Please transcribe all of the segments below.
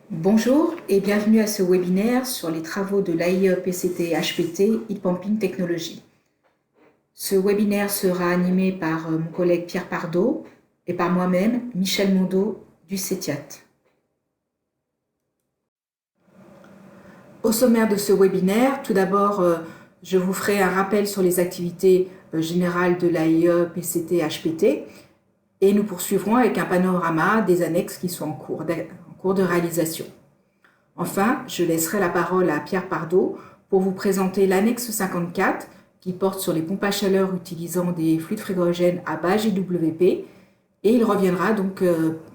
Bonjour et bienvenue à ce webinaire sur les travaux de l'AIE-PCT HPT Heat Pumping Technology. Ce webinaire sera animé par mon collègue Pierre Pardo et par moi-même, Michel Mondeau du CETIAT. Au sommaire de ce webinaire, tout d'abord, je vous ferai un rappel sur les activités générales de l'AIE-PCT HPT et nous poursuivrons avec un panorama des annexes qui sont en cours de réalisation. Enfin, je laisserai la parole à Pierre Pardo pour vous présenter l'annexe 54 qui porte sur les pompes à chaleur utilisant des fluides frigorigènes à base GWP et il reviendra donc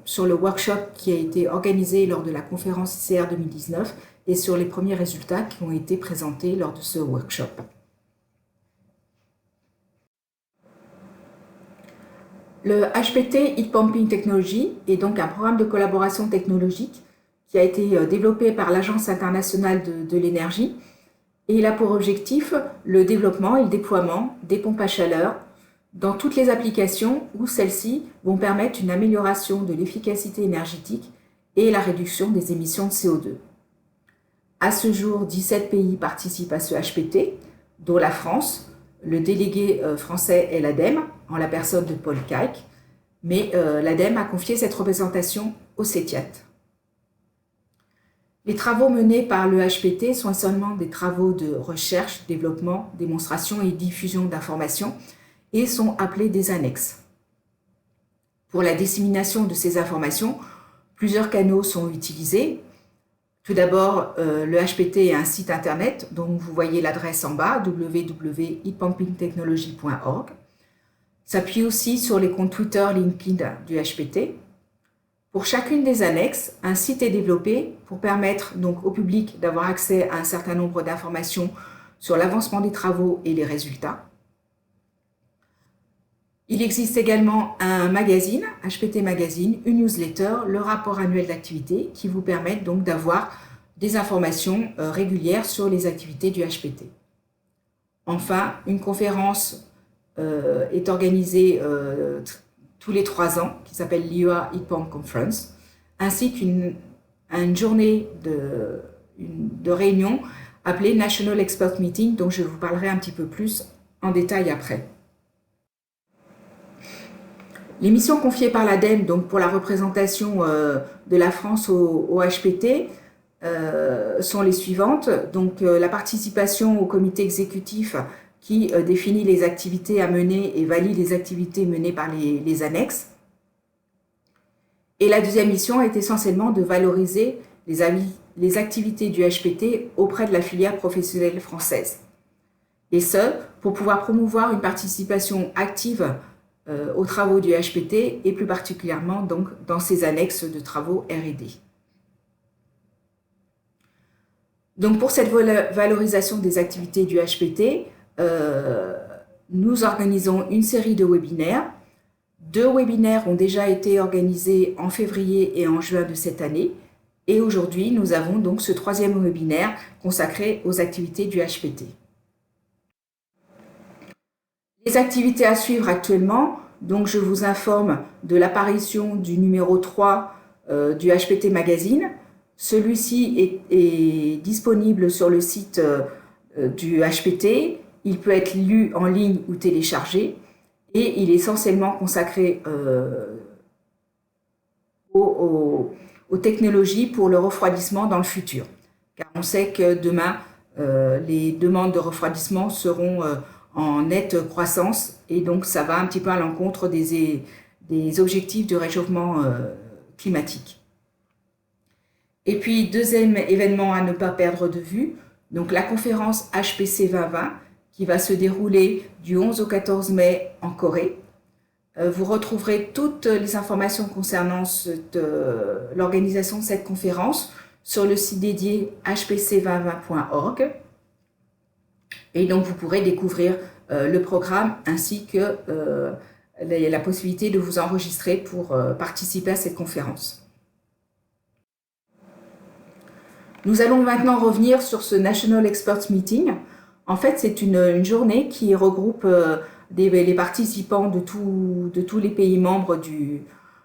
sur le workshop qui a été organisé lors de la conférence ICR 2019 et sur les premiers résultats qui ont été présentés lors de ce workshop. Le HPT Heat Pumping Technology est donc un programme de collaboration technologique qui a été développé par l'Agence internationale de l'énergie et il a pour objectif le développement et le déploiement des pompes à chaleur dans toutes les applications où celles-ci vont permettre une amélioration de l'efficacité énergétique et la réduction des émissions de CO2. À ce jour, 17 pays participent à ce HPT, dont la France. Le délégué français est l'ADEME, en la personne de Paul Caïque, mais l'ADEME a confié cette représentation au CETIAT. Les travaux menés par le HPT sont essentiellement des travaux de recherche, développement, démonstration et diffusion d'informations et sont appelés des annexes. Pour la dissémination de ces informations, plusieurs canaux sont utilisés. Tout d'abord, le HPT est un site internet dont vous voyez l'adresse en bas, www.heatpumpingtechnology.org. S'appuie aussi sur les comptes Twitter, LinkedIn du HPT. Pour chacune des annexes, un site est développé pour permettre donc au public d'avoir accès à un certain nombre d'informations sur l'avancement des travaux et les résultats. Il existe également un magazine, HPT Magazine, une newsletter, le rapport annuel d'activité qui vous permettent donc d'avoir des informations régulières sur les activités du HPT. Enfin, une conférence est organisée tous les 3 ans qui s'appelle l'IEA Heat Pump Conference, ainsi qu'une journée de réunion appelée National Expert Meeting, dont je vous parlerai un petit peu plus en détail après. Les missions confiées par l'ADEME donc pour la représentation de la France au HPT sont les suivantes. Donc, la participation au comité exécutif qui définit les activités à mener et valide les activités menées par les annexes. Et la deuxième mission est essentiellement de valoriser les activités du HPT auprès de la filière professionnelle française. Et ce, pour pouvoir promouvoir une participation active aux travaux du HPT et plus particulièrement donc dans ces annexes de travaux R&D. Donc pour cette valorisation des activités du HPT, nous organisons une série de webinaires. 2 webinaires ont déjà été organisés en février et en juin de cette année. Et aujourd'hui, nous avons donc ce 3e webinaire consacré aux activités du HPT. Les activités à suivre actuellement, donc je vous informe de l'apparition du numéro 3 du HPT Magazine. Celui-ci est disponible sur le site du HPT. Il peut être lu en ligne ou téléchargé et il est essentiellement consacré aux technologies pour le refroidissement dans le futur. Car on sait que demain, les demandes de refroidissement seront en nette croissance et donc ça va un petit peu à l'encontre des objectifs du réchauffement climatique. Et puis, deuxième événement à ne pas perdre de vue, donc la conférence HPC 2020 qui va se dérouler du 11 au 14 mai en Corée. Vous retrouverez toutes les informations concernant l'organisation de cette conférence sur le site dédié hpc2020.org. Et donc, vous pourrez découvrir le programme ainsi que la possibilité de vous enregistrer pour participer à cette conférence. Nous allons maintenant revenir sur ce National Experts Meeting. En fait, c'est une journée qui regroupe les participants de tous les pays membres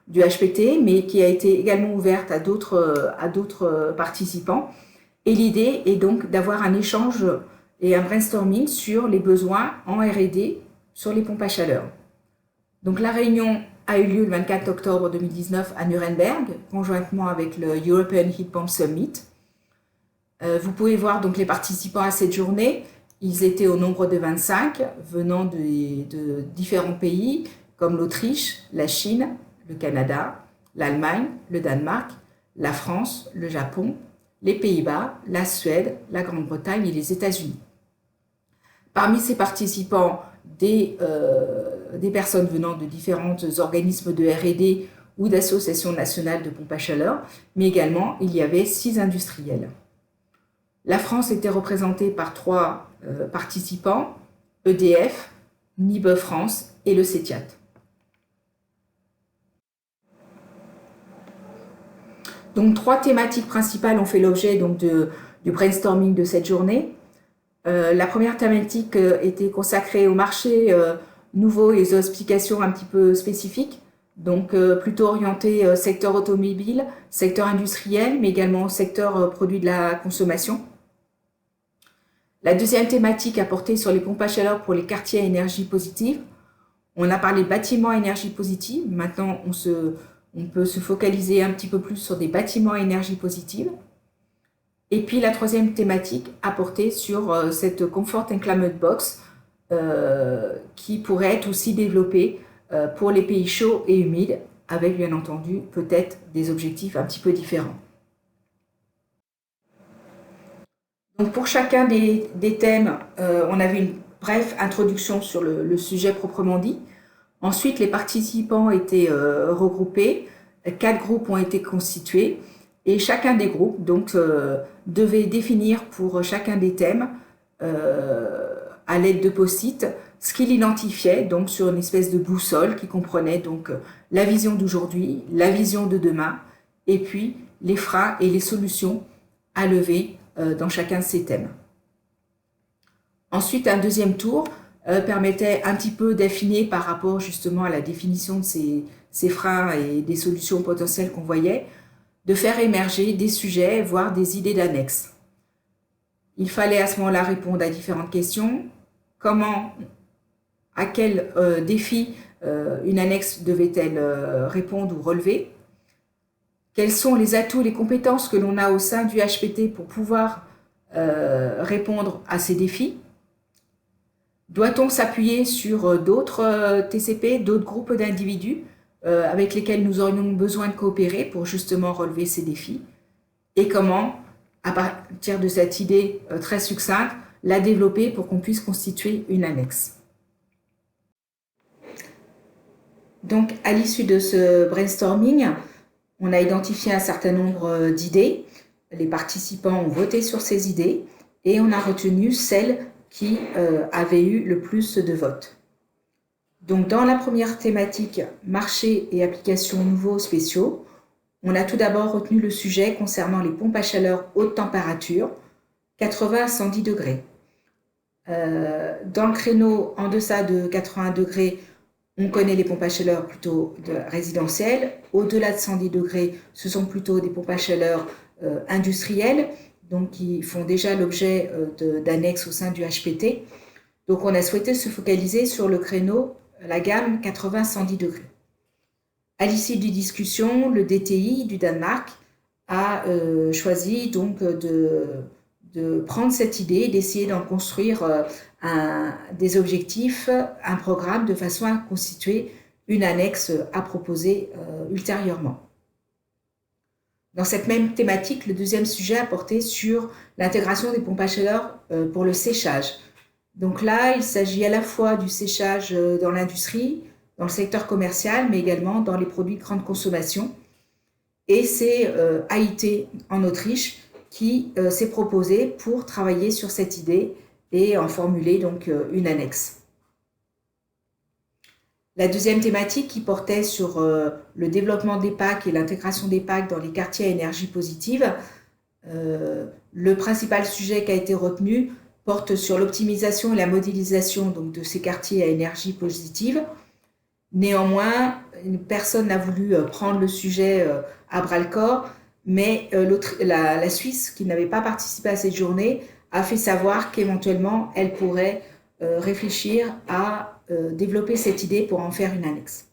du HPT, mais qui a été également ouverte à d'autres participants. Et l'idée est donc d'avoir un échange et un brainstorming sur les besoins en R&D sur les pompes à chaleur. Donc la réunion a eu lieu le 24 octobre 2019 à Nuremberg, conjointement avec le European Heat Pump Summit. Vous pouvez voir donc les participants à cette journée. Ils étaient au nombre de 25, venant de différents pays comme l'Autriche, la Chine, le Canada, l'Allemagne, le Danemark, la France, le Japon, les Pays-Bas, la Suède, la Grande-Bretagne et les États-Unis. Parmi ces participants, des personnes venant de différents organismes de R&D ou d'associations nationales de pompes à chaleur, mais également il y avait 6 industriels. La France était représentée par 3 participants, EDF, NIBE France et le CETIAT. Donc 3 thématiques principales ont fait l'objet du brainstorming de cette journée. La première thématique était consacrée au marché nouveau et aux explications un petit peu spécifiques, donc plutôt orientée secteur automobile, secteur industriel, mais également secteur produit de la consommation. La deuxième thématique a porté sur les pompes à chaleur pour les quartiers à énergie positive. On a parlé bâtiments à énergie positive. Maintenant, on peut se focaliser un petit peu plus sur des bâtiments à énergie positive. Et puis la troisième thématique a porté sur cette Comfort and Climate Box qui pourrait être aussi développée pour les pays chauds et humides, avec bien entendu peut-être des objectifs un petit peu différents. Donc pour chacun des thèmes, on avait une brève introduction sur le sujet proprement dit. Ensuite, les participants étaient regroupés, 4 groupes ont été constitués et chacun des groupes donc, devait définir pour chacun des thèmes, à l'aide de post-it, ce qu'il identifiait donc, sur une espèce de boussole qui comprenait donc, la vision d'aujourd'hui, la vision de demain et puis les freins et les solutions à lever dans chacun de ces thèmes. Ensuite, un deuxième tour permettait un petit peu d'affiner par rapport justement à la définition de ces freins et des solutions potentielles qu'on voyait, de faire émerger des sujets, voire des idées d'annexes. Il fallait à ce moment-là répondre à différentes questions. À quel défi une annexe devait-elle répondre ou relever? Quels sont les atouts, les compétences que l'on a au sein du HPT pour pouvoir répondre à ces défis? Doit-on s'appuyer sur d'autres TCP, d'autres groupes d'individus avec lesquels nous aurions besoin de coopérer pour justement relever ces défis? Et comment, à partir de cette idée très succincte, la développer pour qu'on puisse constituer une annexe? Donc, à l'issue de ce brainstorming, on a identifié un certain nombre d'idées. Les participants ont voté sur ces idées et on a retenu celles qui avaient eu le plus de votes. Donc, dans la première thématique, marché et applications nouveaux spéciaux, on a tout d'abord retenu le sujet concernant les pompes à chaleur haute température, 80 à 110 degrés. Dans le créneau en deçà de 80 degrés, on connaît les pompes à chaleur plutôt résidentielles. Au-delà de 110 degrés, ce sont plutôt des pompes à chaleur industrielles, donc qui font déjà l'objet d'annexes au sein du HPT. Donc on a souhaité se focaliser sur le créneau, la gamme 80-110 degrés. À l'issue des discussions, le DTI du Danemark a choisi donc de prendre cette idée, d'essayer d'en construire des objectifs, un programme de façon à constituer une annexe à proposer ultérieurement. Dans cette même thématique, le deuxième sujet a porté sur l'intégration des pompes à chaleur pour le séchage. Donc là, il s'agit à la fois du séchage dans l'industrie, dans le secteur commercial, mais également dans les produits de grande consommation. Et c'est AIT en Autriche qui s'est proposé pour travailler sur cette idée et en formuler donc une annexe. La deuxième thématique qui portait sur le développement des PAC et l'intégration des PAC dans les quartiers à énergie positive, le principal sujet qui a été retenu porte sur l'optimisation et la modélisation donc, de ces quartiers à énergie positive. Néanmoins, personne n'a voulu prendre le sujet à bras-le-corps, mais la Suisse, qui n'avait pas participé à cette journée, a fait savoir qu'éventuellement, elle pourrait réfléchir à développer cette idée pour en faire une annexe.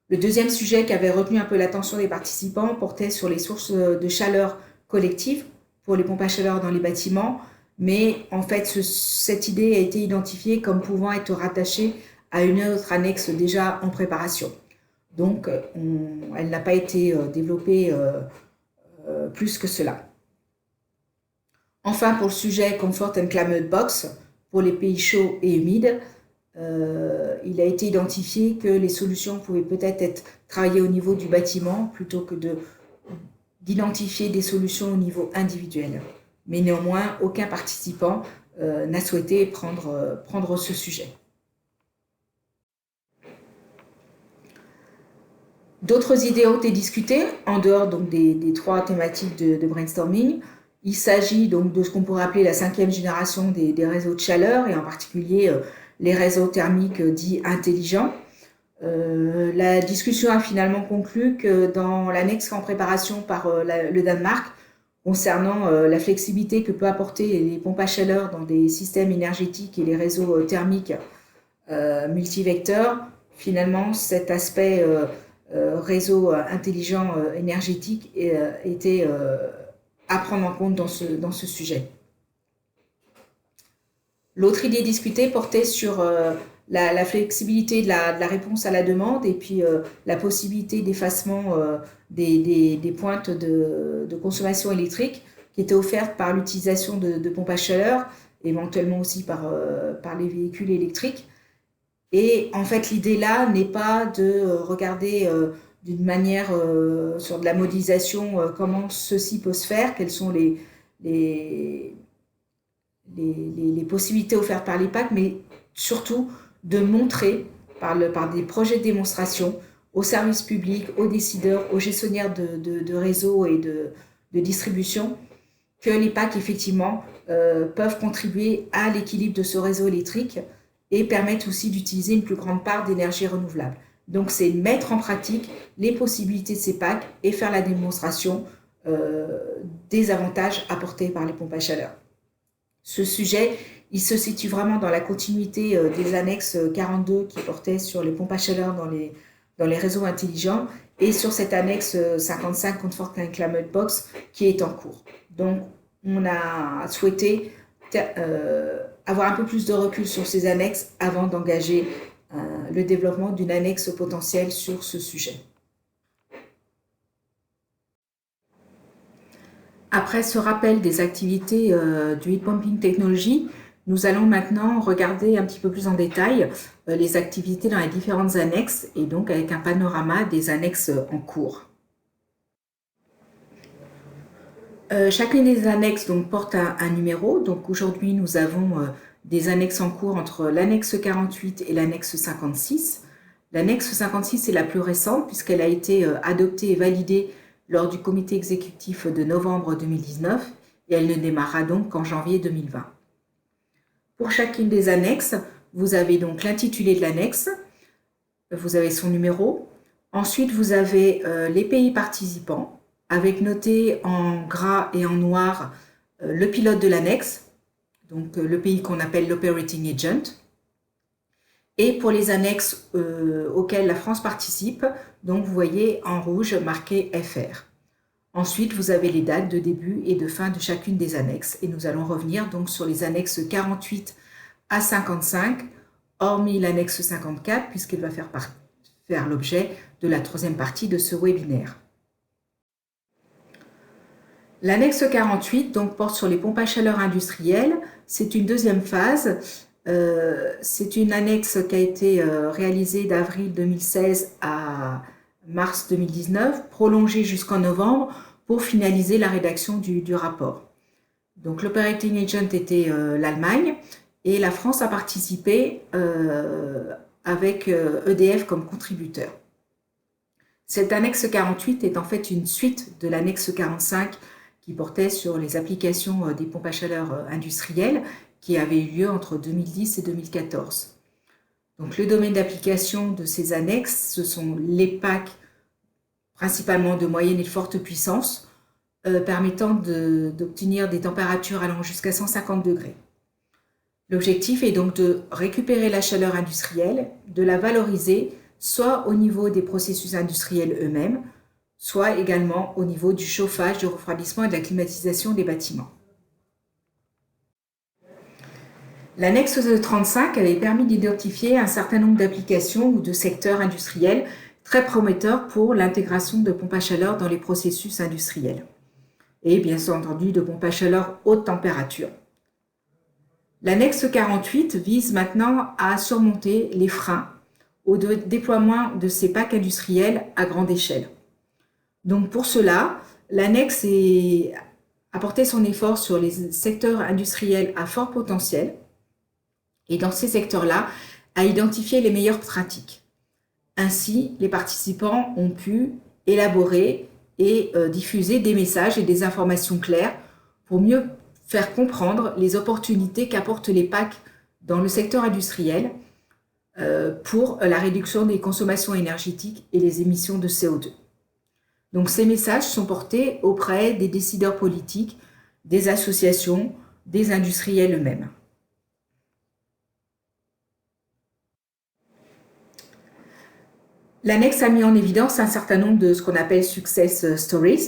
Le deuxième sujet qui avait retenu un peu l'attention des participants portait sur les sources de chaleur collective pour les pompes à chaleur dans les bâtiments, mais en fait, cette idée a été identifiée comme pouvant être rattachée à une autre annexe déjà en préparation. Donc, elle n'a pas été développée plus que cela. Enfin, pour le sujet Comfort and Climate Box, pour les pays chauds et humides, il a été identifié que les solutions pouvaient peut-être être travaillées au niveau du bâtiment plutôt que d'identifier des solutions au niveau individuel. Mais néanmoins, aucun participant n'a souhaité prendre ce sujet. D'autres idées ont été discutées, en dehors donc, des trois thématiques de brainstorming. Il s'agit donc de ce qu'on pourrait appeler la 5e génération des réseaux de chaleur, et en particulier les réseaux thermiques dits intelligents. La discussion a finalement conclu que dans l'annexe en préparation par le Danemark, concernant la flexibilité que peut apporter les pompes à chaleur dans des systèmes énergétiques et les réseaux thermiques multivecteurs, finalement cet aspect réseau intelligent énergétique était à prendre en compte dans ce sujet. L'autre idée discutée portait sur la flexibilité de la réponse à la demande et puis la possibilité d'effacement des pointes de consommation électrique qui étaient offertes par l'utilisation de pompes à chaleur, éventuellement aussi par les véhicules électriques. Et en fait, l'idée là n'est pas de regarder d'une manière sur de la modélisation comment ceci peut se faire, quelles sont les possibilités offertes par les PAC, mais surtout de montrer par des projets de démonstration aux services publics, aux décideurs, aux gestionnaires de réseaux et de distribution que les PAC effectivement peuvent contribuer à l'équilibre de ce réseau électrique et permettent aussi d'utiliser une plus grande part d'énergie renouvelable. Donc c'est mettre en pratique les possibilités de ces PAC et faire la démonstration des avantages apportés par les pompes à chaleur. Ce sujet, il se situe vraiment dans la continuité des annexes 42 qui portaient sur les pompes à chaleur dans les réseaux intelligents et sur cette annexe 55 Comfort and Climate Box qui est en cours. Donc on a souhaité avoir un peu plus de recul sur ces annexes avant d'engager le développement d'une annexe potentielle sur ce sujet. Après ce rappel des activités du Heat Pumping Technology, nous allons maintenant regarder un petit peu plus en détail les activités dans les différentes annexes et donc avec un panorama des annexes en cours. Chacune des annexes donc, porte un numéro. Donc aujourd'hui, nous avons des annexes en cours entre l'annexe 48 et l'annexe 56. L'annexe 56 est la plus récente puisqu'elle a été adoptée et validée lors du comité exécutif de novembre 2019 et elle ne démarrera donc qu'en janvier 2020. Pour chacune des annexes, vous avez donc l'intitulé de l'annexe, vous avez son numéro. Ensuite, vous avez les pays participants, avec noté en gras et en noir le pilote de l'annexe, donc le pays qu'on appelle l'Operating Agent. Et pour les annexes auxquelles la France participe, donc vous voyez en rouge marqué FR. Ensuite, vous avez les dates de début et de fin de chacune des annexes. Et nous allons revenir donc sur les annexes 48 à 55, hormis l'annexe 54, puisqu'elle va faire l'objet de la troisième partie de ce webinaire. L'annexe 48 donc, porte sur les pompes à chaleur industrielles. C'est une deuxième phase. C'est une annexe qui a été réalisée d'avril 2016 à mars 2019, prolongée jusqu'en novembre pour finaliser la rédaction du rapport. Donc l'Operating Agent était l'Allemagne et la France a participé avec EDF comme contributeur. Cette annexe 48 est en fait une suite de l'annexe 45 qui portait sur les applications des pompes à chaleur industrielles qui avait eu lieu entre 2010 et 2014. Donc, le domaine d'application de ces annexes, ce sont les packs, principalement de moyenne et de forte puissance, permettant d'obtenir des températures allant jusqu'à 150 degrés. L'objectif est donc de récupérer la chaleur industrielle, de la valoriser, soit au niveau des processus industriels eux-mêmes, soit également au niveau du chauffage, du refroidissement et de la climatisation des bâtiments. L'annexe 35 avait permis d'identifier un certain nombre d'applications ou de secteurs industriels très prometteurs pour l'intégration de pompes à chaleur dans les processus industriels. Et bien entendu de pompes à chaleur haute température. L'annexe 48 vise maintenant à surmonter les freins au déploiement de ces packs industriels à grande échelle. Donc pour cela, l'annexe a porté son effort sur les secteurs industriels à fort potentiel et dans ces secteurs-là, a identifié les meilleures pratiques. Ainsi, les participants ont pu élaborer et diffuser des messages et des informations claires pour mieux faire comprendre les opportunités qu'apportent les packs dans le secteur industriel pour la réduction des consommations énergétiques et les émissions de CO2. Donc ces messages sont portés auprès des décideurs politiques, des associations, des industriels eux-mêmes. L'annexe a mis en évidence un certain nombre de ce qu'on appelle success stories.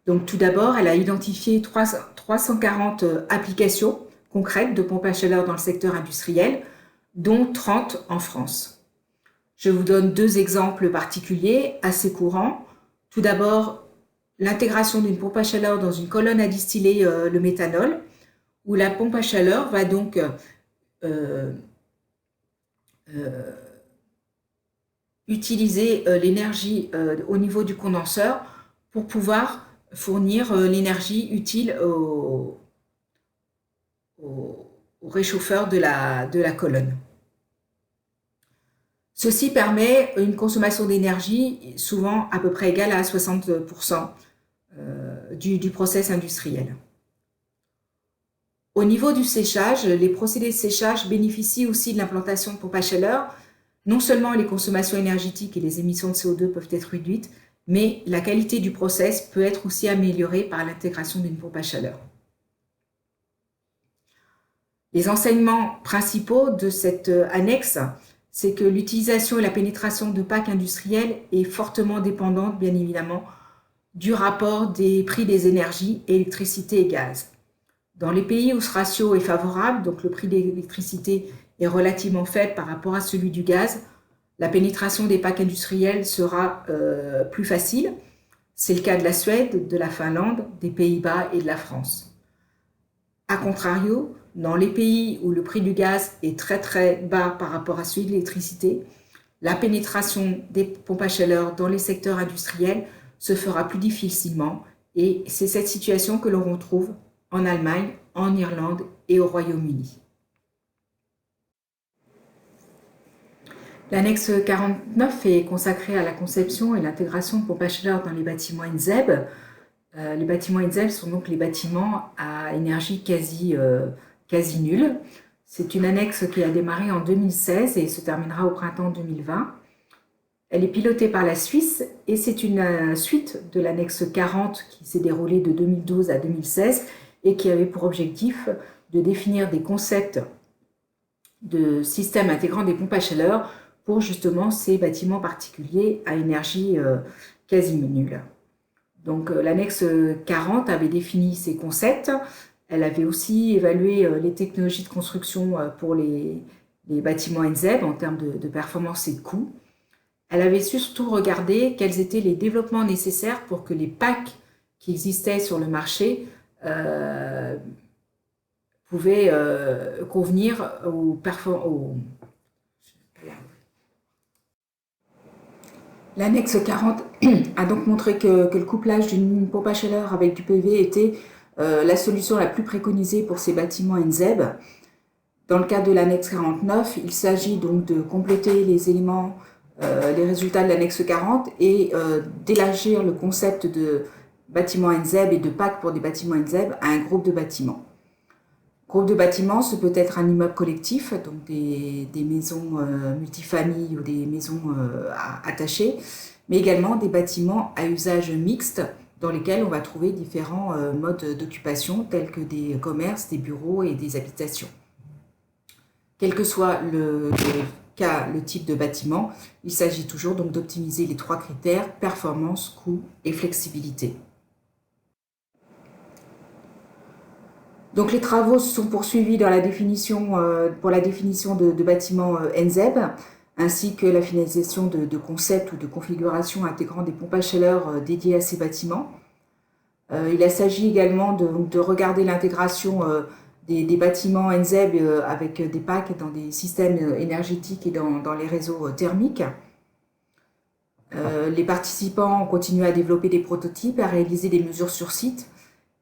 Donc tout d'abord, elle a identifié 340 applications concrètes de pompes à chaleur dans le secteur industriel, dont 30 en France. Je vous donne deux exemples particuliers assez courants. Tout d'abord, l'intégration d'une pompe à chaleur dans une colonne à distiller le méthanol, où la pompe à chaleur va donc utiliser l'énergie au niveau du condenseur pour pouvoir fournir l'énergie utile au réchauffeur de la colonne. Ceci permet une consommation d'énergie souvent à peu près égale à 60% du process industriel. Au niveau du séchage, les procédés de séchage bénéficient aussi de l'implantation de pompes à chaleur. Non seulement les consommations énergétiques et les émissions de CO2 peuvent être réduites, mais la qualité du process peut être aussi améliorée par l'intégration d'une pompe à chaleur. Les enseignements principaux de cette annexe, c'est que l'utilisation et la pénétration de packs industriels est fortement dépendante, bien évidemment, du rapport des prix des énergies, électricité et gaz. Dans les pays où ce ratio est favorable, donc le prix de l'électricité est relativement faible par rapport à celui du gaz, la pénétration des packs industriels sera plus facile. C'est le cas de la Suède, de la Finlande, des Pays-Bas et de la France. A contrario, dans les pays où le prix du gaz est très très bas par rapport à celui de l'électricité, la pénétration des pompes à chaleur dans les secteurs industriels se fera plus difficilement et c'est cette situation que l'on retrouve en Allemagne, en Irlande et au Royaume-Uni. L'annexe 49 est consacrée à la conception et l'intégration de pompes à chaleur dans les bâtiments NZEB. Les bâtiments NZEB sont donc les bâtiments à énergie quasi nulle. C'est une annexe qui a démarré en 2016 et se terminera au printemps 2020. Elle est pilotée par la Suisse et c'est une suite de l'annexe 40 qui s'est déroulée de 2012 à 2016 et qui avait pour objectif de définir des concepts de systèmes intégrant des pompes à chaleur pour justement ces bâtiments particuliers à énergie quasi nulle. Donc l'annexe 40 avait défini ces concepts. Elle avait aussi évalué les technologies de construction pour les bâtiments NZEB en termes de performance et de coût. Elle avait surtout regardé quels étaient les développements nécessaires pour que les packs qui existaient sur le marché pouvaient convenir aux performances. L'annexe 40 a donc montré que le couplage d'une pompe à chaleur avec du PV était la solution la plus préconisée pour ces bâtiments NZEB. Dans le cas de l'annexe 49, il s'agit donc de compléter les éléments, les résultats de l'annexe 40 et d'élargir le concept de bâtiments NZEB et de PAC pour des bâtiments NZEB à un groupe de bâtiments. Groupe de bâtiments, ce peut être un immeuble collectif, donc des maisons multifamilles ou des maisons attachées, mais également des bâtiments à usage mixte dans lesquels on va trouver différents modes d'occupation tels que des commerces, des bureaux et des habitations. Quel que soit le type de bâtiment, il s'agit toujours donc d'optimiser les 3 critères, performance, coût et flexibilité. Donc les travaux se sont poursuivis dans pour la définition de bâtiments NZEB, ainsi que la finalisation de concepts ou de configurations intégrant des pompes à chaleur dédiées à ces bâtiments. Il s'agit également de regarder l'intégration des bâtiments NZEB avec des packs dans des systèmes énergétiques et dans les réseaux thermiques. Les participants ont continué à développer des prototypes, à réaliser des mesures sur site.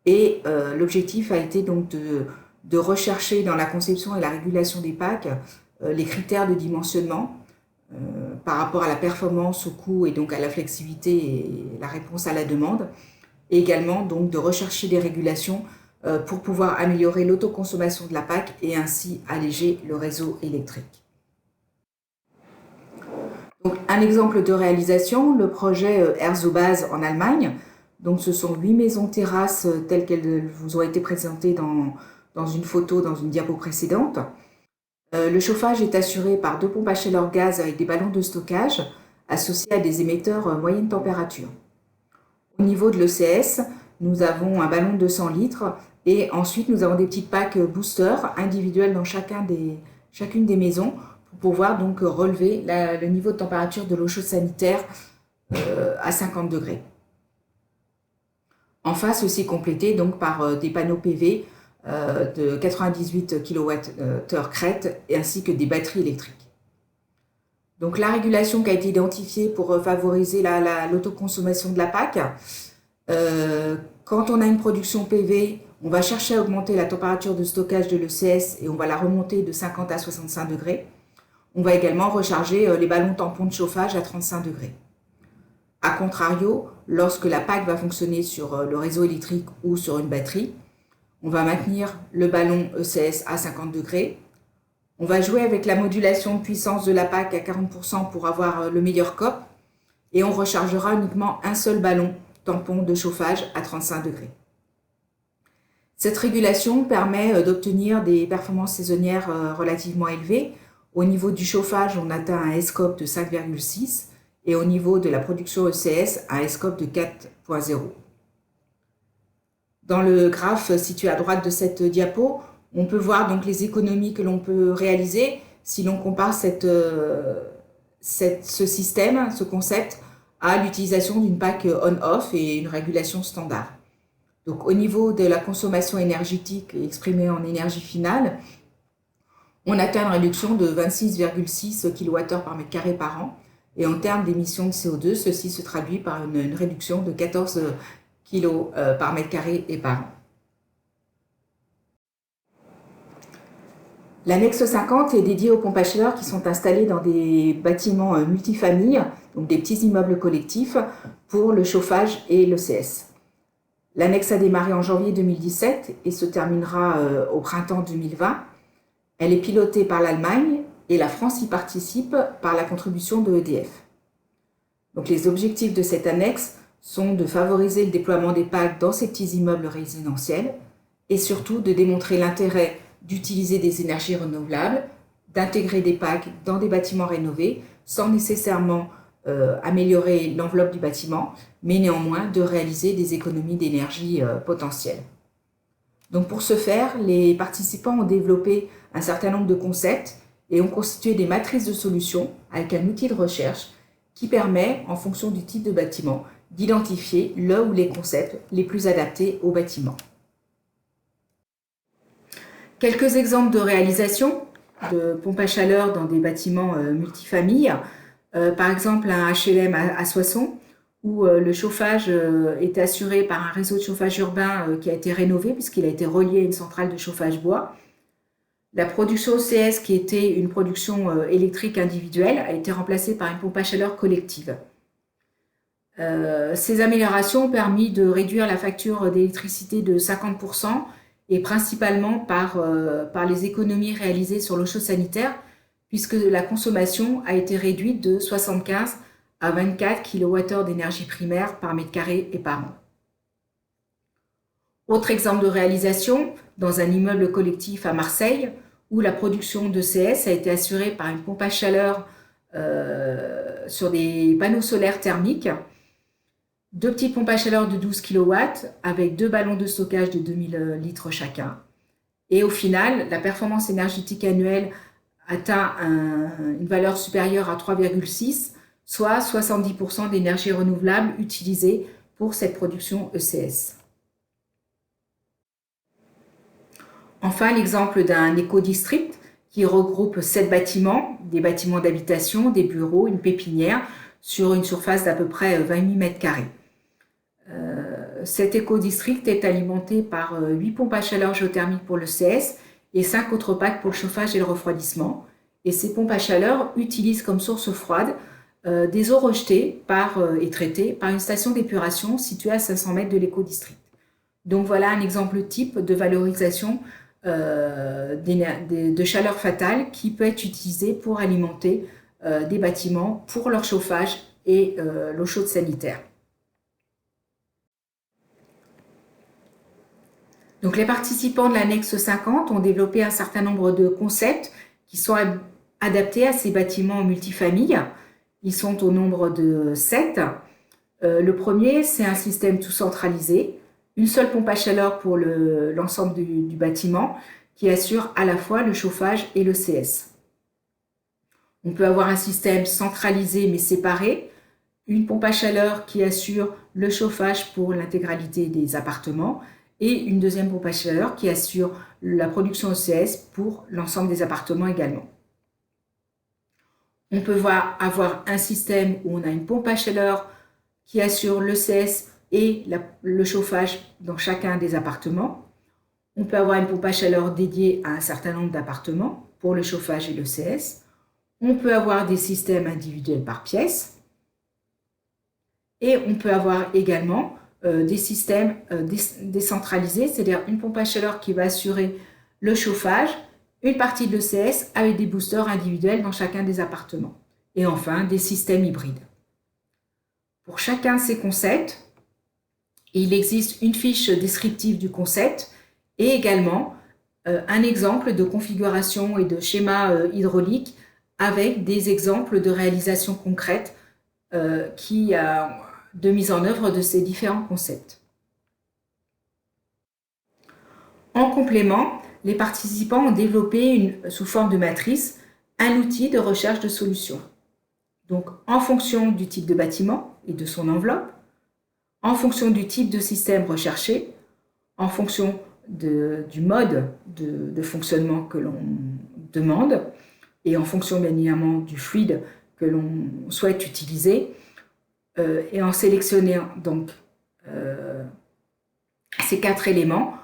Et l'objectif a été donc de rechercher dans la conception et la régulation des packs les critères de dimensionnement par rapport à la performance, au coût et donc à la flexibilité et la réponse à la demande. Et également donc de rechercher des régulations pour pouvoir améliorer l'autoconsommation de la PAC et ainsi alléger le réseau électrique. Donc, un exemple de réalisation, le projet Erzobase en Allemagne. Donc, ce sont 8 maisons terrasses telles qu'elles vous ont été présentées dans une photo, dans une diapo précédente. Le chauffage est assuré par 2 pompes à chaleur gaz avec des ballons de stockage associés à des émetteurs moyenne température. Au niveau de l'ECS, nous avons un ballon de 100 litres et ensuite nous avons des petites packs boosters individuelles dans chacune des maisons pour pouvoir donc relever le niveau de température de l'eau chaude sanitaire à 50 degrés. Enfin, ceci est complété donc par des panneaux PV de 98 kWh crête ainsi que des batteries électriques. Donc la régulation qui a été identifiée pour favoriser l'autoconsommation de la PAC, quand on a une production PV, on va chercher à augmenter la température de stockage de l'ECS et on va la remonter de 50 à 65 degrés. On va également recharger les ballons tampons de chauffage à 35 degrés. A contrario, lorsque la PAC va fonctionner sur le réseau électrique ou sur une batterie, on va maintenir le ballon ECS à 50 degrés. On va jouer avec la modulation de puissance de la PAC à 40% pour avoir le meilleur COP et on rechargera uniquement un seul ballon tampon de chauffage à 35 degrés. Cette régulation permet d'obtenir des performances saisonnières relativement élevées. Au niveau du chauffage, on atteint un SCOP de 5,6 et au niveau de la production ECS, un SCOP de 4,0. Dans le graphe situé à droite de cette diapo, on peut voir donc les économies que l'on peut réaliser si l'on compare ce système, ce concept, à l'utilisation d'une PAC on-off et une régulation standard. Donc au niveau de la consommation énergétique exprimée en énergie finale, on atteint une réduction de 26,6 kWh par mètre carré par an. Et en termes d'émissions de CO2, ceci se traduit par une réduction de 14 kg par mètre carré et par an. L'annexe 50 est dédiée aux pompes à chaleur qui sont installées dans des bâtiments multifamilles, donc des petits immeubles collectifs, pour le chauffage et l'ECS. L'annexe a démarré en janvier 2017 et se terminera au printemps 2020. Elle est pilotée par l'Allemagne et la France y participe par la contribution de EDF. Donc les objectifs de cette annexe sont de favoriser le déploiement des PAC dans ces petits immeubles résidentiels et surtout de démontrer l'intérêt d'utiliser des énergies renouvelables, d'intégrer des PAC dans des bâtiments rénovés sans nécessairement améliorer l'enveloppe du bâtiment, mais néanmoins de réaliser des économies d'énergie potentielles. Donc pour ce faire, les participants ont développé un certain nombre de concepts et ont constitué des matrices de solutions avec un outil de recherche qui permet, en fonction du type de bâtiment, d'identifier le ou les concepts les plus adaptés au bâtiment. Quelques exemples de réalisation de pompes à chaleur dans des bâtiments multifamilles. Par exemple, un HLM à Soissons, où le chauffage est assuré par un réseau de chauffage urbain qui a été rénové puisqu'il a été relié à une centrale de chauffage bois. La production OCS, qui était une production électrique individuelle, a été remplacée par une pompe à chaleur collective. Ces améliorations ont permis de réduire la facture d'électricité de 50% et principalement par les économies réalisées sur l'eau chaude sanitaire, puisque la consommation a été réduite de 75 à 24 kWh d'énergie primaire par mètre carré et par an. Autre exemple de réalisation, dans un immeuble collectif à Marseille, où la production d'ECS a été assurée par une pompe à chaleur sur des panneaux solaires thermiques, 2 petites pompes à chaleur de 12 kW avec 2 ballons de stockage de 2000 litres chacun. Et au final, la performance énergétique annuelle atteint une valeur supérieure à 3,6, soit 70% d'énergie renouvelable utilisée pour cette production ECS. Enfin, l'exemple d'un éco-district qui regroupe 7 bâtiments, des bâtiments d'habitation, des bureaux, une pépinière, sur une surface d'à peu près 28 mètres carrés. Cet éco-district est alimenté par 8 pompes à chaleur géothermiques pour l'ECS et 5 autres packs pour le chauffage et le refroidissement. Et ces pompes à chaleur utilisent comme source froide des eaux rejetées et traitées par une station d'épuration située à 500 mètres de l'éco-district. Donc voilà un exemple type de valorisation de chaleur fatale qui peut être utilisée pour alimenter des bâtiments pour leur chauffage et l'eau chaude sanitaire. Donc les participants de l'annexe 50 ont développé un certain nombre de concepts qui sont adaptés à ces bâtiments multifamilles. Ils sont au nombre de 7. Le premier, c'est un système tout centralisé, une seule pompe à chaleur pour l'ensemble du bâtiment qui assure à la fois le chauffage et le CS. On peut avoir un système centralisé mais séparé, une pompe à chaleur qui assure le chauffage pour l'intégralité des appartements et une deuxième pompe à chaleur qui assure la production ECS pour l'ensemble des appartements également. On peut avoir un système où on a une pompe à chaleur qui assure l'ECS et le chauffage dans chacun des appartements. On peut avoir une pompe à chaleur dédiée à un certain nombre d'appartements pour le chauffage et le CS. On peut avoir des systèmes individuels par pièce. Et on peut avoir également des systèmes décentralisés, c'est-à-dire une pompe à chaleur qui va assurer le chauffage, une partie de l'ECS avec des boosters individuels dans chacun des appartements. Et enfin, des systèmes hybrides. Pour chacun de ces concepts, il existe une fiche descriptive du concept et également un exemple de configuration et de schéma hydraulique avec des exemples de réalisation concrète de mise en œuvre de ces différents concepts. En complément, les participants ont développé sous forme de matrice un outil de recherche de solutions. Donc, en fonction du type de bâtiment et de son enveloppe, en fonction du type de système recherché, en fonction du mode de fonctionnement que l'on demande et en fonction bien évidemment du fluide que l'on souhaite utiliser, et en sélectionnant donc ces 4 éléments,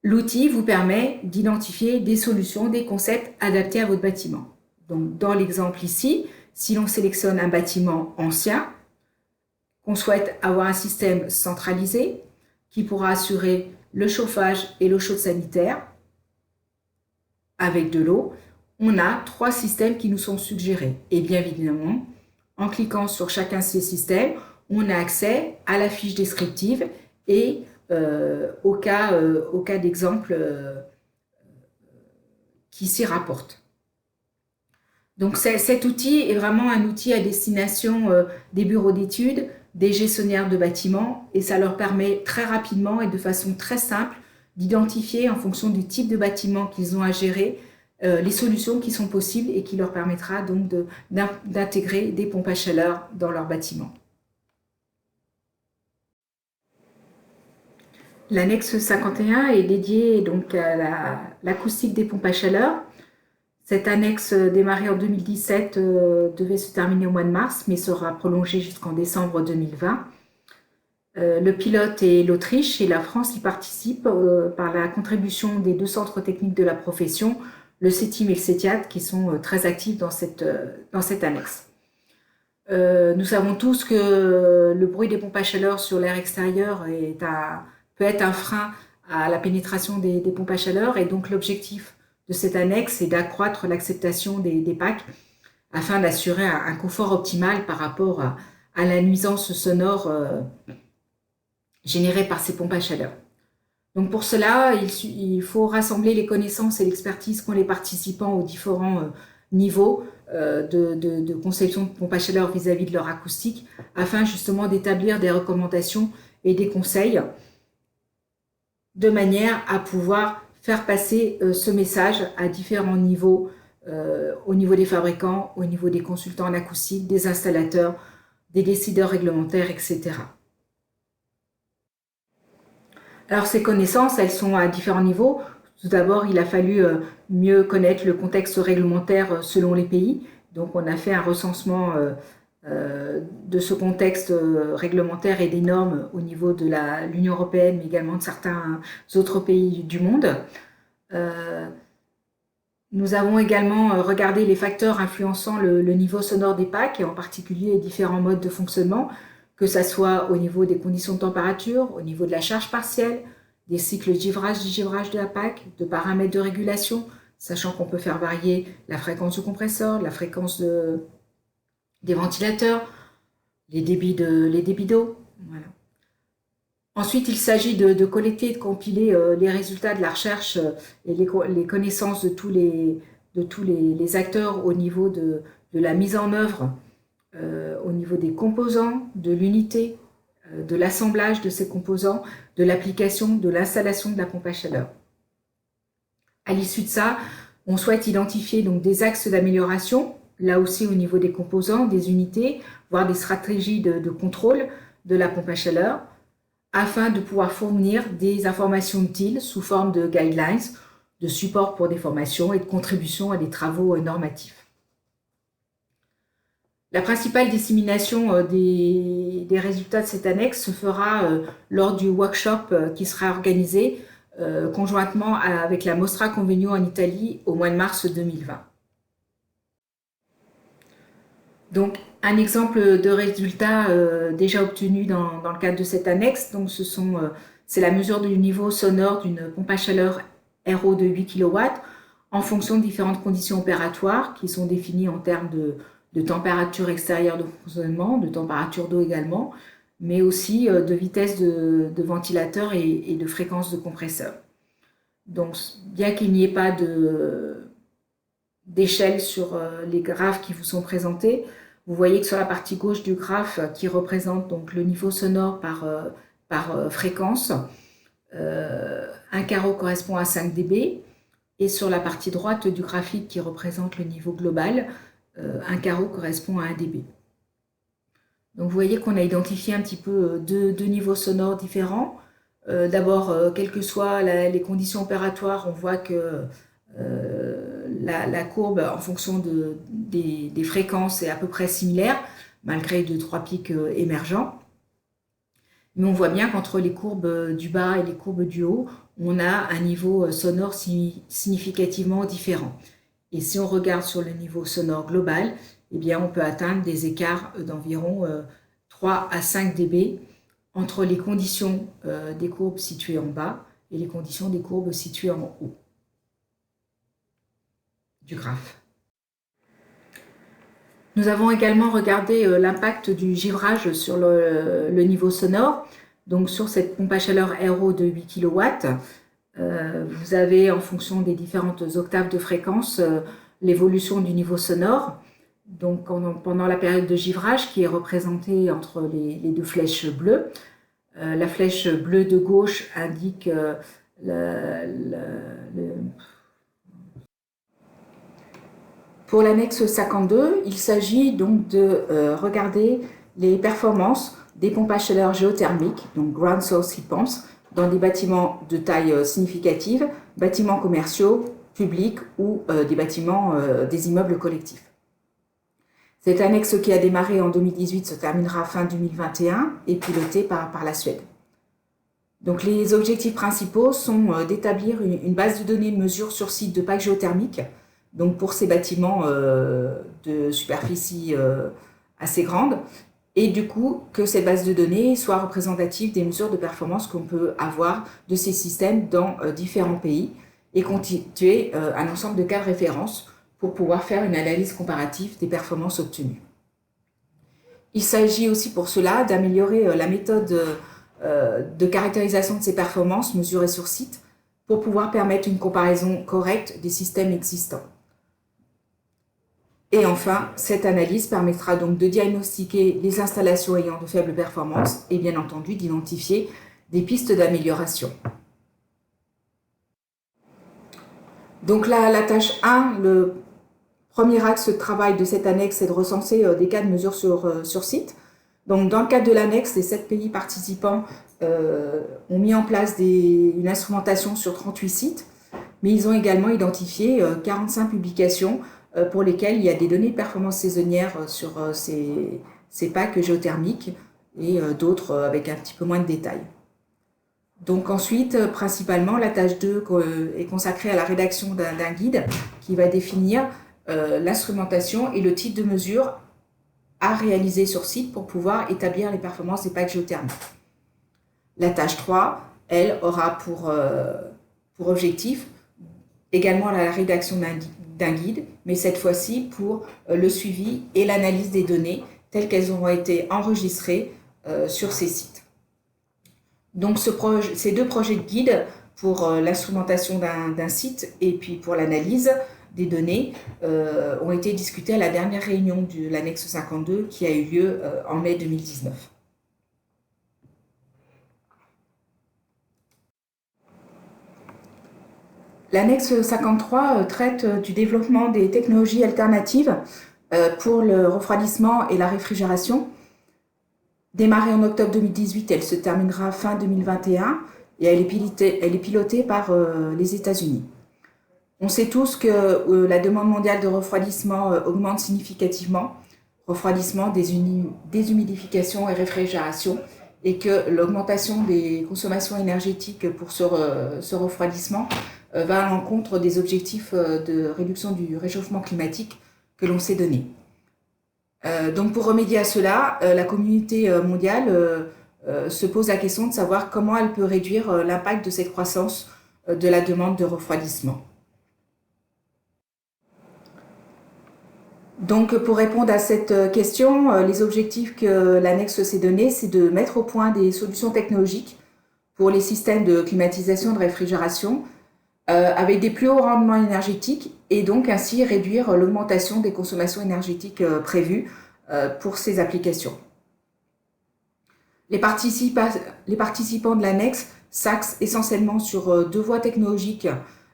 l'outil vous permet d'identifier des solutions, des concepts adaptés à votre bâtiment. Donc, dans l'exemple ici, si l'on sélectionne un bâtiment ancien, qu'on souhaite avoir un système centralisé qui pourra assurer le chauffage et l'eau chaude sanitaire avec de l'eau, on a 3 systèmes qui nous sont suggérés. Et bien évidemment, en cliquant sur chacun de ces systèmes, on a accès à la fiche descriptive et au cas d'exemple qui s'y rapporte. Donc cet outil est vraiment un outil à destination des bureaux d'études, des gestionnaires de bâtiments, et ça leur permet très rapidement et de façon très simple d'identifier en fonction du type de bâtiment qu'ils ont à gérer les solutions qui sont possibles et qui leur permettra donc d'intégrer des pompes à chaleur dans leur bâtiment. L'annexe 51 est dédiée donc à l'acoustique des pompes à chaleur. Cette annexe démarrée en 2017 devait se terminer au mois de mars, mais sera prolongée jusqu'en décembre 2020. Le pilote est l'Autriche et la France y participe par la contribution des 2 centres techniques de la profession, le CETIM et le CETIAT, qui sont très actifs dans cette annexe. Nous savons tous que le bruit des pompes à chaleur sur l'air extérieur peut être un frein à la pénétration des pompes à chaleur. Et donc l'objectif de cette annexe est d'accroître l'acceptation des PAC afin d'assurer un confort optimal par rapport à la nuisance sonore générée par ces pompes à chaleur. Donc pour cela, il faut rassembler les connaissances et l'expertise qu'ont les participants aux différents niveaux de conception de pompes à chaleur vis-à-vis de leur acoustique, afin justement d'établir des recommandations et des conseils de manière à pouvoir faire passer ce message à différents niveaux, au niveau des fabricants, au niveau des consultants en acoustique, des installateurs, des décideurs réglementaires, etc. Alors ces connaissances, elles sont à différents niveaux. Tout d'abord, il a fallu mieux connaître le contexte réglementaire selon les pays. Donc on a fait un recensement de ce contexte réglementaire et des normes au niveau de l'Union européenne, mais également de certains autres pays du monde. Nous avons également regardé les facteurs influençant le niveau sonore des PAC, et en particulier les différents modes de fonctionnement, que ce soit au niveau des conditions de température, au niveau de la charge partielle, des cycles de givrage de la PAC, de paramètres de régulation, sachant qu'on peut faire varier la fréquence du compresseur, la fréquence des ventilateurs, les débits d'eau. Voilà. Ensuite, il s'agit de collecter et de compiler les résultats de la recherche et les connaissances de tous les acteurs au niveau de la mise en œuvre, au niveau des composants, de l'unité, de l'assemblage de ces composants, de l'application, de l'installation de la pompe à chaleur. À l'issue de ça, on souhaite identifier donc des axes d'amélioration, là aussi au niveau des composants, des unités, voire des stratégies de contrôle de la pompe à chaleur, afin de pouvoir fournir des informations utiles sous forme de guidelines, de support pour des formations et de contribution à des travaux normatifs. La principale dissémination des résultats de cette annexe se fera lors du workshop qui sera organisé conjointement avec la Mostra Convegno en Italie au mois de mars 2020. Donc, un exemple de résultat déjà obtenu dans le cadre de cette annexe, donc c'est la mesure du niveau sonore d'une pompe à chaleur RO de 8 kW en fonction de différentes conditions opératoires qui sont définies en termes de température extérieure de fonctionnement, de température d'eau également, mais aussi de vitesse de ventilateur et de fréquence de compresseur. Donc, bien qu'il n'y ait pas d'échelle sur les graphes qui vous sont présentés, vous voyez que sur la partie gauche du graphe, qui représente donc le niveau sonore par fréquence, un carreau correspond à 5 dB, et sur la partie droite du graphique qui représente le niveau global, un carreau correspond à 1 dB. Donc vous voyez qu'on a identifié un petit peu deux niveaux sonores différents. D'abord, quelles que soient les conditions opératoires, on voit que la courbe en fonction des fréquences est à peu près similaire, malgré 2-3 pics émergents. Mais on voit bien qu'entre les courbes du bas et les courbes du haut, on a un niveau sonore significativement différent. Et si on regarde sur le niveau sonore global, eh bien, on peut atteindre des écarts d'environ 3 à 5 dB entre les conditions des courbes situées en bas et les conditions des courbes situées en haut du graphe. Nous avons également regardé l'impact du givrage sur le niveau sonore. Donc sur cette pompe à chaleur RO de 8 kW, vous avez en fonction des différentes octaves de fréquence l'évolution du niveau sonore. Donc pendant la période de givrage qui est représentée entre les deux flèches bleues. La flèche bleue de gauche indique Pour l'annexe 52, il s'agit donc de regarder les performances des pompes à chaleur géothermiques, donc ground source heat pumps, dans des bâtiments de taille significative, bâtiments commerciaux, publics ou des bâtiments des immeubles collectifs. Cette annexe qui a démarré en 2018 se terminera fin 2021 et pilotée par la Suède. Donc les objectifs principaux sont d'établir une base de données de mesure sur site de PAC géothermique, donc pour ces bâtiments de superficie assez grande, et du coup que cette base de données soit représentative des mesures de performance qu'on peut avoir de ces systèmes dans différents pays et constituer un ensemble de cas de référence pour pouvoir faire une analyse comparative des performances obtenues. Il s'agit aussi pour cela d'améliorer la méthode de caractérisation de ces performances mesurées sur site pour pouvoir permettre une comparaison correcte des systèmes existants. Et enfin, cette analyse permettra donc de diagnostiquer les installations ayant de faibles performances et bien entendu d'identifier des pistes d'amélioration. Donc là, la tâche 1, le premier axe de travail de cette annexe est de recenser des cas de mesure sur site. Donc dans le cadre de l'annexe, les 7 pays participants ont mis en place une instrumentation sur 38 sites, mais ils ont également identifié 45 publications pour lesquelles il y a des données de performance saisonnière sur ces packs géothermiques et d'autres avec un petit peu moins de détails. Donc ensuite, principalement, la tâche 2 est consacrée à la rédaction d'un guide qui va définir l'instrumentation et le type de mesure à réaliser sur site pour pouvoir établir les performances des packs géothermiques. La tâche 3, elle, aura pour objectif également la rédaction d'un guide, mais cette fois-ci pour le suivi et l'analyse des données telles qu'elles auront été enregistrées sur ces sites. Donc ces 2 projets de guide pour l'instrumentation d'un site et puis pour l'analyse des données ont été discutés à la dernière réunion de l'annexe 52 qui a eu lieu en mai 2019. L'annexe 53 traite du développement des technologies alternatives pour le refroidissement et la réfrigération. Démarrée en octobre 2018, elle se terminera fin 2021 et elle est pilotée par les États-Unis. On sait tous que la demande mondiale de refroidissement augmente significativement, refroidissement, déshumidification et réfrigération, et que l'augmentation des consommations énergétiques pour ce refroidissement va à l'encontre des objectifs de réduction du réchauffement climatique que l'on s'est donnés. Donc pour remédier à cela, la communauté mondiale se pose la question de savoir comment elle peut réduire l'impact de cette croissance de la demande de refroidissement. Donc pour répondre à cette question, les objectifs que l'annexe s'est donné, c'est de mettre au point des solutions technologiques pour les systèmes de climatisation et de réfrigération avec des plus hauts rendements énergétiques et donc ainsi réduire l'augmentation des consommations énergétiques prévues pour ces applications. Les participants de l'annexe s'axent essentiellement sur 2 voies technologiques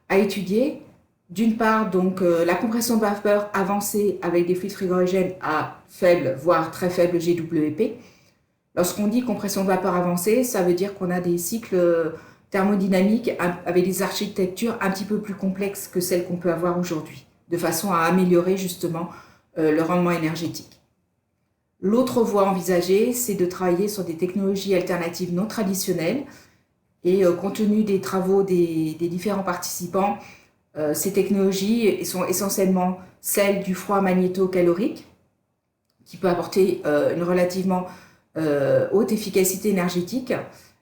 à étudier. D'une part, donc, la compression de vapeur avancée avec des fluides frigorigènes à faible, voire très faible GWP. Lorsqu'on dit compression de vapeur avancée, ça veut dire qu'on a des cycles thermodynamiques avec des architectures un petit peu plus complexes que celles qu'on peut avoir aujourd'hui, de façon à améliorer justement le rendement énergétique. L'autre voie envisagée, c'est de travailler sur des technologies alternatives non traditionnelles et compte tenu des travaux des différents participants, ces technologies sont essentiellement celles du froid magnéto-calorique qui peut apporter une relativement haute efficacité énergétique.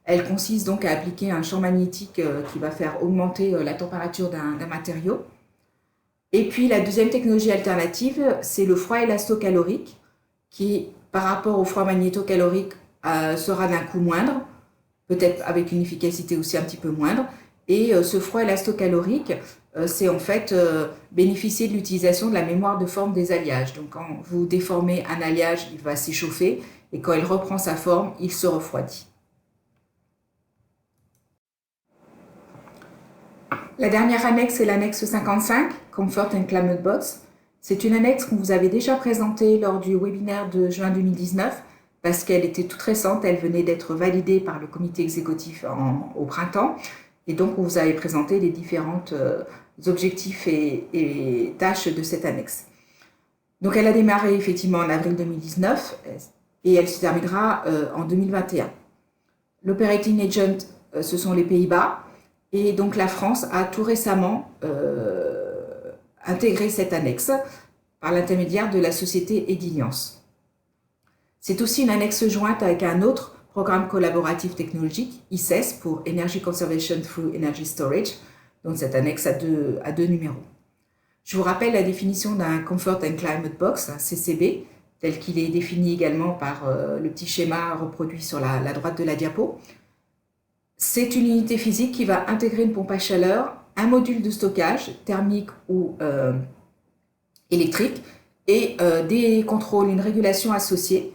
Elle consiste donc à appliquer un champ magnétique qui va faire augmenter la température d'un matériau. Et puis la deuxième technologie alternative, c'est le froid élastocalorique qui, par rapport au froid magnéto-calorique, sera d'un coût moindre, peut-être avec une efficacité aussi un petit peu moindre. Et ce froid élastocalorique, c'est en fait bénéficier de l'utilisation de la mémoire de forme des alliages. Donc quand vous déformez un alliage, il va s'échauffer et quand il reprend sa forme, il se refroidit. La dernière annexe est l'annexe 55, Comfort and Climate Box. C'est une annexe qu'on vous avait déjà présentée lors du webinaire de juin 2019 parce qu'elle était toute récente, elle venait d'être validée par le comité exécutif au printemps. Et donc, on vous avait présenté les différents objectifs et tâches de cette annexe. Donc, elle a démarré effectivement en avril 2019 et elle se terminera en 2021. L'operating agent, ce sont les Pays-Bas. Et donc, la France a tout récemment intégré cette annexe par l'intermédiaire de la société Ediliance. C'est aussi une annexe jointe avec un autre programme collaboratif technologique, ICES, pour Energy Conservation Through Energy Storage, donc cette annexe a deux numéros. Je vous rappelle la définition d'un Comfort and Climate Box, un CCB, tel qu'il est défini également par le petit schéma reproduit sur la droite de la diapo. C'est une unité physique qui va intégrer une pompe à chaleur, un module de stockage thermique ou électrique et des contrôles, une régulation associée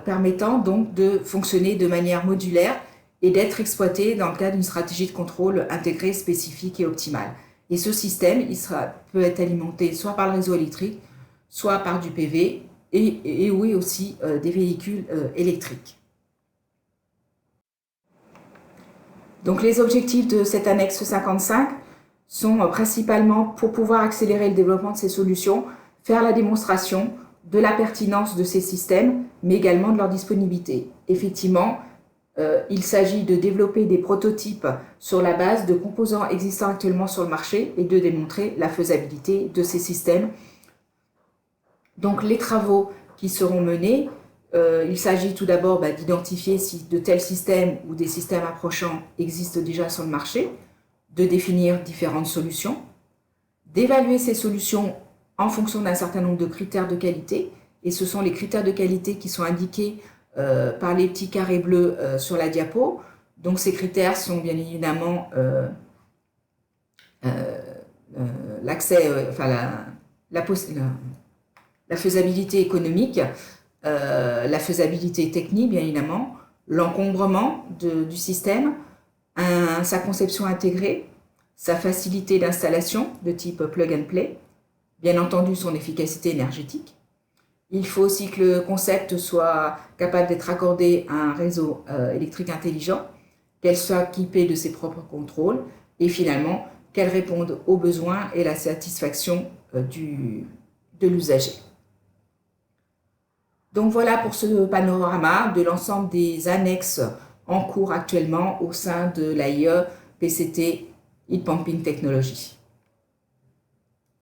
permettant donc de fonctionner de manière modulaire et d'être exploité dans le cadre d'une stratégie de contrôle intégrée, spécifique et optimale. Et ce système, peut être alimenté soit par le réseau électrique, soit par du PV et oui aussi des véhicules électriques. Donc les objectifs de cette annexe 55 sont principalement pour pouvoir accélérer le développement de ces solutions, faire la démonstration de la pertinence de ces systèmes, mais également de leur disponibilité. Effectivement, il s'agit de développer des prototypes sur la base de composants existants actuellement sur le marché et de démontrer la faisabilité de ces systèmes. Donc les travaux qui seront menés, il s'agit tout d'abord d'identifier si de tels systèmes ou des systèmes approchants existent déjà sur le marché, de définir différentes solutions, d'évaluer ces solutions en fonction d'un certain nombre de critères de qualité, et ce sont les critères de qualité qui sont indiqués par les petits carrés bleus sur la diapo. Donc ces critères sont bien évidemment l'accès, la faisabilité économique, la faisabilité technique bien évidemment, l'encombrement du système, sa conception intégrée, sa facilité d'installation de type plug and play, bien entendu son efficacité énergétique. Il faut aussi que le concept soit capable d'être accordé à un réseau électrique intelligent, qu'elle soit équipée de ses propres contrôles et finalement qu'elle réponde aux besoins et la satisfaction de l'usager. Donc voilà pour ce panorama de l'ensemble des annexes en cours actuellement au sein de l'AIE PCT Heat Pumping Technology.